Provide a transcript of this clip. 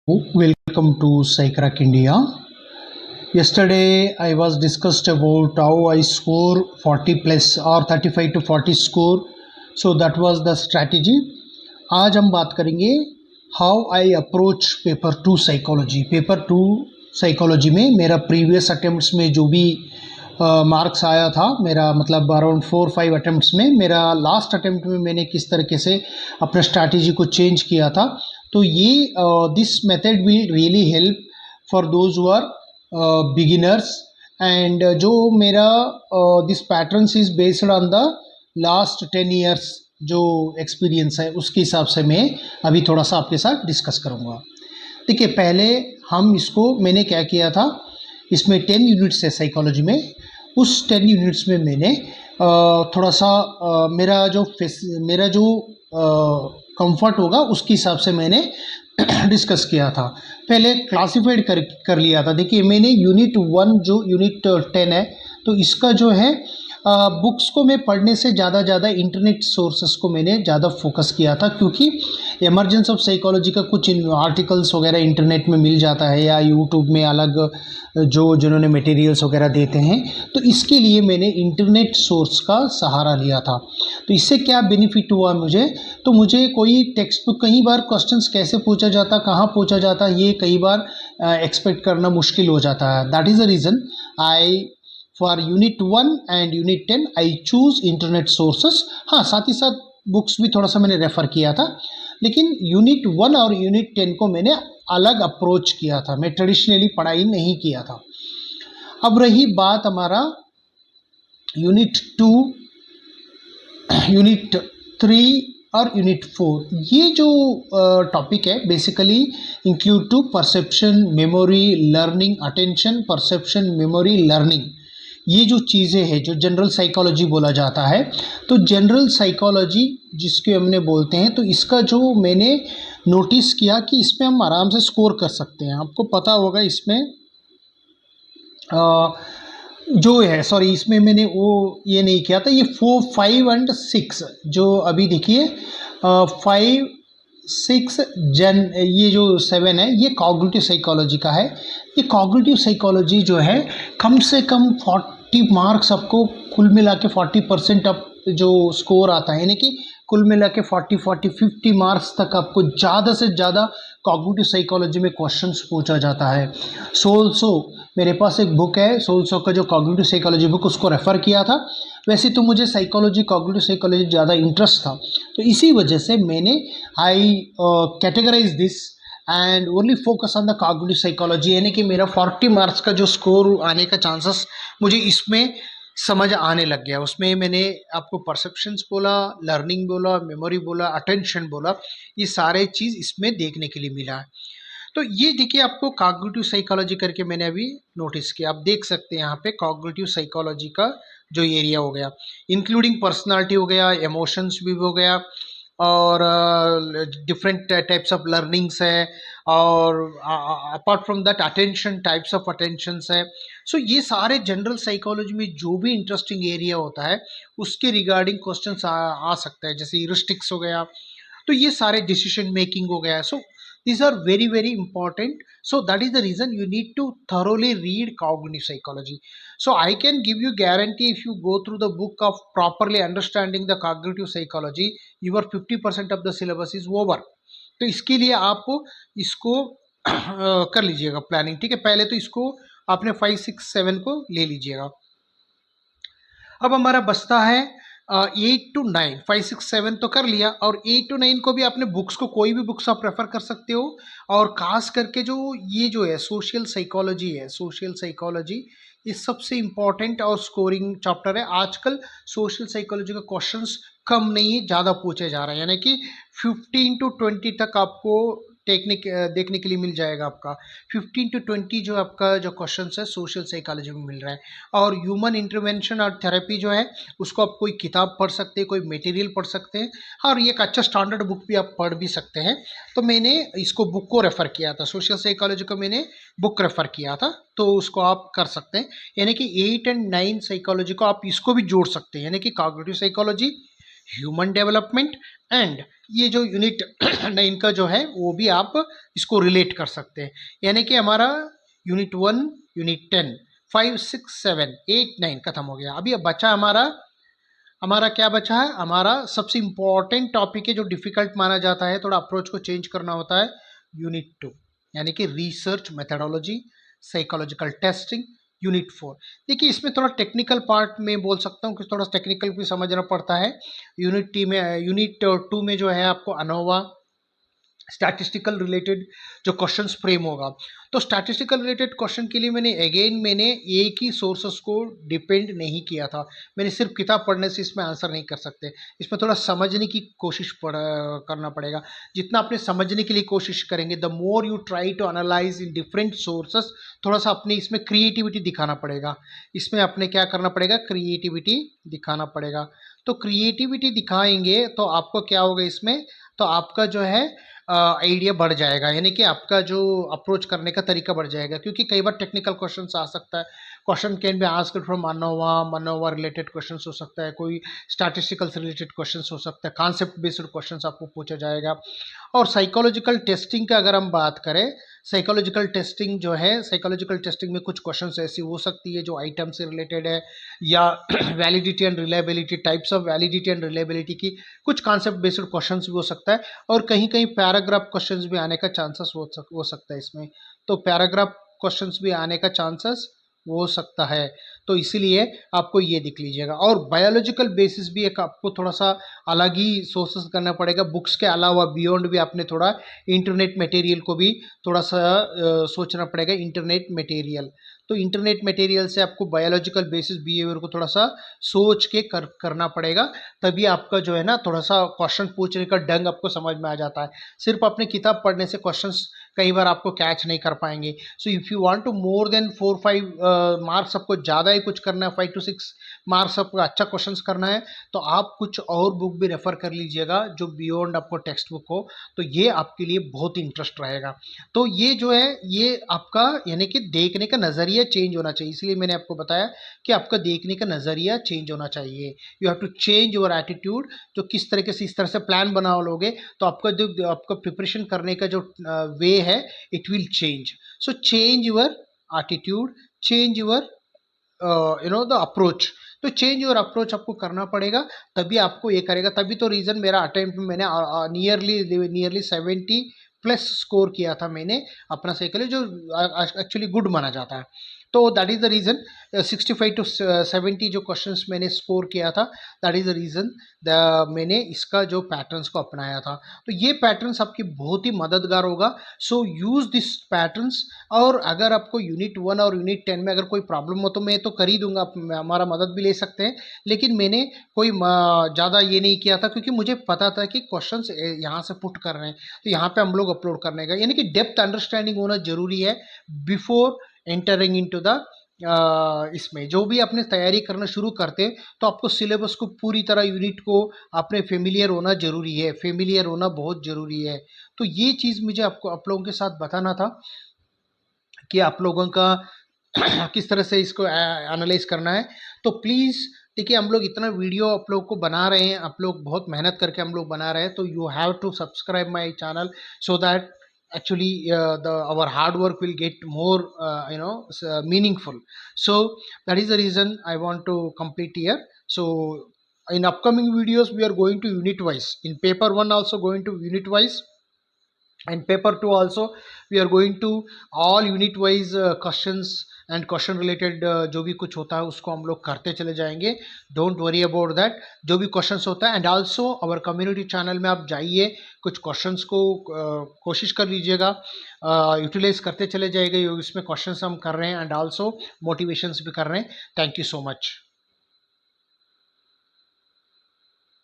Welcome to Psycrack India. Yesterday I was discussed about how I score 40 plus or 35 to 40 score. So that was the strategy. आज हम बात करेंगे how I approach paper 2 psychology. Paper 2 psychology में मेरा previous attempts में जो भी marks आया था, मेरा मतलब अराउंड 4-5 अटेम्प्ट्स में, मेरा लास्ट अटेम्प्ट में मैंने किस तरीके से अपना स्ट्रैटेजी को चेंज किया था. तो ये this method will really help for those who are beginners. And जो मेरा this patterns is based on the last 10 years जो एक्सपीरियंस है, उसके हिसाब से मैं अभी थोड़ा सा आपके साथ डिस्कस करूँगा. देखिए, पहले हम इसको मैंने क्या किया था, इसमें 10 यूनिट्स है साइकोलॉजी में. उस 10 यूनिट्स में मैंने थोड़ा सा मेरा जो कंफर्ट होगा उसके हिसाब से मैंने डिस्कस किया था. पहले क्लासिफाइड कर लिया था. देखिए, मैंने यूनिट 1 जो यूनिट 10 है, तो इसका जो है बुक्स को मैं पढ़ने से ज़्यादा इंटरनेट सोर्सेस को मैंने ज़्यादा फोकस किया था, क्योंकि इमर्जेंस ऑफ साइकोलॉजी का कुछ आर्टिकल्स वगैरह इंटरनेट में मिल जाता है या यूट्यूब में अलग जिन्होंने मटेरियल्स वगैरह देते हैं. तो इसके लिए मैंने इंटरनेट सोर्स का सहारा लिया था. तो इससे क्या बेनिफिट हुआ मुझे, तो मुझे कोई टेक्स्ट बुक, कई बार क्वेश्चंस कैसे पूछा जाता, कहाँ पूछा जाता, ये कई बार एक्सपेक्ट करना मुश्किल हो जाता है. That is the reason I for unit 1 and unit 10 I choose internet sources. हाँ, साथ ही साथ बुक्स भी थोड़ा सा मैंने रेफ़र किया था, लेकिन यूनिट 1 और यूनिट 10 को मैंने अलग अप्रोच किया था. मैं ट्रेडिशनली पढ़ाई नहीं किया था. अब रही बात हमारा यूनिट 2, यूनिट 3 और यूनिट 4. ये जो टॉपिक है basically include to perception, memory, learning, attention, perception, memory, learning. ये जो चीज़ें हैं जो जनरल साइकोलॉजी बोला जाता है, तो जनरल साइकोलॉजी जिसके हमने बोलते हैं, तो इसका जो मैंने नोटिस किया कि इसमें हम आराम से स्कोर कर सकते हैं. आपको पता होगा इसमें जो है, सॉरी, इसमें मैंने वो ये नहीं किया था. ये 4, 5 एंड 6 जो अभी देखिए 5, 6 ये जो 7 है, ये कॉग्निटिव साइकोलॉजी का है. ये कॉग्निटिव साइकोलॉजी जो है कम से कम 40 मार्क्स आपको कुल मिला के 40% आप जो स्कोर आता है, यानी कि कुल मिला के 40-50 मार्क्स तक आपको ज़्यादा से ज़्यादा कॉग्निटिव साइकोलॉजी में क्वेश्चंस पूछा जाता है. सोल्सो, मेरे पास एक बुक है सोल्सो का जो कॉग्निटिव साइकोलॉजी बुक, उसको रेफ़र किया था. वैसे तो मुझे साइकोलॉजी, कॉग्निटिव साइकोलॉजी ज़्यादा इंटरेस्ट था, तो इसी वजह से मैंने I categorise this and only focus on the cognitive psychology. यानी कि मेरा 40 मार्क्स का जो स्कोर आने का चांसेस मुझे इसमें समझ आने लग गया. उसमें मैंने आपको परसेप्शंस बोला, लर्निंग बोला, मेमोरी बोला, अटेंशन बोला, ये सारे चीज़ इसमें देखने के लिए मिला है. तो ये देखिए, आपको कॉग्निटिव साइकोलॉजी करके मैंने अभी नोटिस किया. आप देख सकते हैं यहाँ पे कॉग्निटिव साइकोलॉजी का जो एरिया हो गया, इंक्लूडिंग पर्सनालिटी हो गया, इमोशंस भी हो गया, और डिफरेंट टाइप्स ऑफ लर्निंग्स है, और apart from that attention, types of attentions है. सो ये सारे जनरल साइकोलॉजी में जो भी इंटरेस्टिंग एरिया होता है उसके रिगार्डिंग क्वेश्चंस आ सकता है. जैसे ह्यूरिस्टिक्स हो गया, तो ये सारे डिसीजन मेकिंग हो गया. सो these are very important. So that is the reason you need to thoroughly read cognitive psychology. So I can give you guarantee, if you go through the book of properly understanding the cognitive psychology, your 50% of the syllabus is over. तो इसके लिए आप इसको कर लीजिएगा planning. ठीक है, पहले तो इसको आपने 5, 6, 7 को ले लीजिएगा. अब हमारा बचता है 8 to 9. 5, 6, 7 तो कर लिया, और 8 to 9 को भी आपने बुक्स को, कोई भी बुक्स आप रेफर कर सकते हो. और खास करके जो है सोशल साइकोलॉजी है, सोशल साइकोलॉजी ये सबसे इम्पॉर्टेंट और स्कोरिंग चैप्टर है. आजकल सोशल साइकोलॉजी का क्वेश्चंस कम नहीं, ज़्यादा पूछे जा रहे हैं. यानी कि 15 to 20 तक आपको देखने के लिए मिल जाएगा. आपका 15 to 20 जो आपका जो क्वेश्चंस है सोशल साइकोलॉजी में मिल रहा है. और ह्यूमन इंटरवेंशन और थेरेपी जो है उसको आप कोई किताब पढ़ सकते हैं, कोई मटेरियल पढ़ सकते हैं, और ये एक अच्छा स्टैंडर्ड बुक भी आप पढ़ भी सकते हैं. तो मैंने इसको बुक को रेफ़र किया था, सोशल साइकोलॉजी को मैंने बुक रेफ़र किया था, तो उसको आप कर सकते हैं. यानी कि 8 and 9 साइकोलॉजी को आप इसको भी जोड़ सकते हैं, यानी कि cognitive psychology, human development and ये जो यूनिट 9 का जो है वो भी आप इसको रिलेट कर सकते हैं। यानी कि हमारा यूनिट 1, यूनिट 10, 5, 6, 7, 8, 9 खत्म हो गया। अभी अब बचा हमारा हमारा क्या बचा है, हमारा सबसे इंपॉर्टेंट टॉपिक है जो डिफिकल्ट माना जाता है, थोड़ा अप्रोच को चेंज करना होता है, यूनिट 2 यानी कि research methodology, psychological testing, unit 4। देखिए इसमें थोड़ा टेक्निकल पार्ट में बोल सकता हूँ कि थोड़ा टेक्निकल भी समझना पड़ता है। यूनिट 2 में जो है आपको अनोवा स्टैटिस्टिकल रिलेटेड जो क्वेश्चंस फ्रेम होगा, तो स्टैटिस्टिकल रिलेटेड क्वेश्चन के लिए मैंने एक ही सोर्सेस को डिपेंड नहीं किया था। मैंने सिर्फ किताब पढ़ने से इसमें आंसर नहीं कर सकते, इसमें थोड़ा समझने की करना पड़ेगा। जितना अपने समझने के लिए कोशिश करेंगे, the more you try to analyse in different sources, थोड़ा सा अपने इसमें क्रिएटिविटी दिखाना पड़ेगा। इसमें अपने क्या करना पड़ेगा, क्रिएटिविटी दिखाना पड़ेगा। तो क्रिएटिविटी दिखाएंगे तो आपको क्या होगा इसमें, तो आपका जो है आइडिया बढ़ जाएगा, यानी कि आपका जो अप्रोच करने का तरीका बढ़ जाएगा। क्योंकि कई बार टेक्निकल क्वेश्चन आ सकता है, question can be asked from मनोवा रिलेटेड क्वेश्चन हो सकता है, कोई स्टैटिस्टिकल से रिलेटेड क्वेश्चन हो सकता है, कॉन्सेप्ट बेस्ड क्वेश्चन आपको पूछा जाएगा। और साइकोलॉजिकल टेस्टिंग का अगर हम बात करें, साइकोलॉजिकल टेस्टिंग जो है, साइकोलॉजिकल टेस्टिंग में कुछ क्वेश्चंस ऐसी हो सकती है जो आइटम से रिलेटेड है, या validity and reliability, types of validity and reliability की कुछ कॉन्सेप्ट बेस्ड क्वेश्चंस भी हो सकता है। और कहीं कहीं पैराग्राफ क्वेश्चंस भी आने का चांसेस हो सकता है इसमें, तो पैराग्राफ क्वेश्चंस भी आने का चांसेस हो सकता है। तो इसीलिए आपको ये देख लीजिएगा। और बायोलॉजिकल बेसिस भी एक आपको थोड़ा सा अलग ही सोर्सेस करना पड़ेगा, बुक्स के अलावा बियॉन्ड भी आपने थोड़ा इंटरनेट मटेरियल को भी थोड़ा सा सोचना पड़ेगा, इंटरनेट मटेरियल। तो इंटरनेट मटेरियल से आपको बायोलॉजिकल बेसिस बिहेवियर को थोड़ा सा सोच के करना पड़ेगा, तभी आपका जो है ना थोड़ा सा क्वेश्चन पूछने का ढंग आपको समझ में आ जाता है। सिर्फ अपने किताब पढ़ने से क्वेश्चंस कई बार आपको कैच नहीं कर पाएंगे। So if you want to more than 4-5 marks, आपको ज़्यादा ही कुछ करना है, 5 to 6 मार्क्स आपको अच्छा क्वेश्चन करना है, तो आप कुछ और बुक भी रेफर कर लीजिएगा जो बियॉन्ड आपको टेक्स्ट बुक हो, तो ये आपके लिए बहुत इंटरेस्ट रहेगा। तो ये जो है ये आपका यानी कि देखने का नज़रिया चेंज होना चाहिए, इसलिए मैंने आपको बताया कि आपका देखने का नज़रिया चेंज होना चाहिए। You have to change your attitude. जो किस तरीके से इस तरह से प्लान बना लोगे, तो आपका जो आपका प्रिपरेशन करने का जो वे है, it will change. So change your attitude, change your the approach. तो चेंज योर अप्रोच आपको करना पड़ेगा, तभी आपको ये करेगा। तभी तो रीज़न मेरा अटेम्प्ट में मैंने नियरली 70 प्लस स्कोर किया था मैंने अपना साइकिल, जो एक्चुअली गुड माना जाता है। तो that is the reason 65 to 70 जो क्वेश्चंस मैंने स्कोर किया था, दैट इज़ द रीज़न मैंने इसका जो पैटर्न्स को अपनाया था। तो ये पैटर्न्स आपकी बहुत ही मददगार होगा। So use this patterns. और अगर आपको यूनिट 1 और यूनिट 10 में अगर कोई प्रॉब्लम हो तो मैं तो कर ही दूंगा, आप हमारा मदद भी ले सकते हैं। लेकिन मैंने कोई ज़्यादा ये नहीं किया था, क्योंकि मुझे पता था कि क्वेश्चंस यहाँ से पुट कर रहे हैं, तो यहाँ पे हम लोग अपलोड करने का, यानी कि डेप्थ अंडरस्टैंडिंग होना जरूरी है बिफोर एंटरिंग इनटू द इसमें। जो भी अपने तैयारी करना शुरू करते हैं, तो आपको सिलेबस को पूरी तरह, यूनिट को अपने फेमिलियर होना जरूरी है, फेमिलियर होना बहुत जरूरी है। तो ये चीज़ मुझे आपको आप लोगों के साथ बताना था कि आप लोगों का किस तरह से इसको एनालाइज करना है। तो प्लीज़ देखिए, हम लोग इतना वीडियो आप लोग को बना रहे हैं, आप लोग बहुत मेहनत करके हम लोग बना रहे हैं, तो you have to subscribe my channel so that actually our hard work will get more meaningful. So that is the reason I want to complete here. So in upcoming videos we are going to unit wise, in paper 1 also going to unit wise, and paper 2 also we are going to all unit wise questions and question related जो भी कुछ होता है उसको हम लोग करते चले जाएंगे। डोंट वरी अबाउट दैट, जो भी क्वेश्चंस होता है। And also our community channel में आप जाइए, कुछ क्वेश्चंस को कोशिश कर लीजिएगा, यूटिलाइज करते चले जाएंगे। इसमें क्वेश्चंस हम कर रहे हैं एंड आल्सो मोटिवेशंस भी कर रहे हैं। Thank you so much.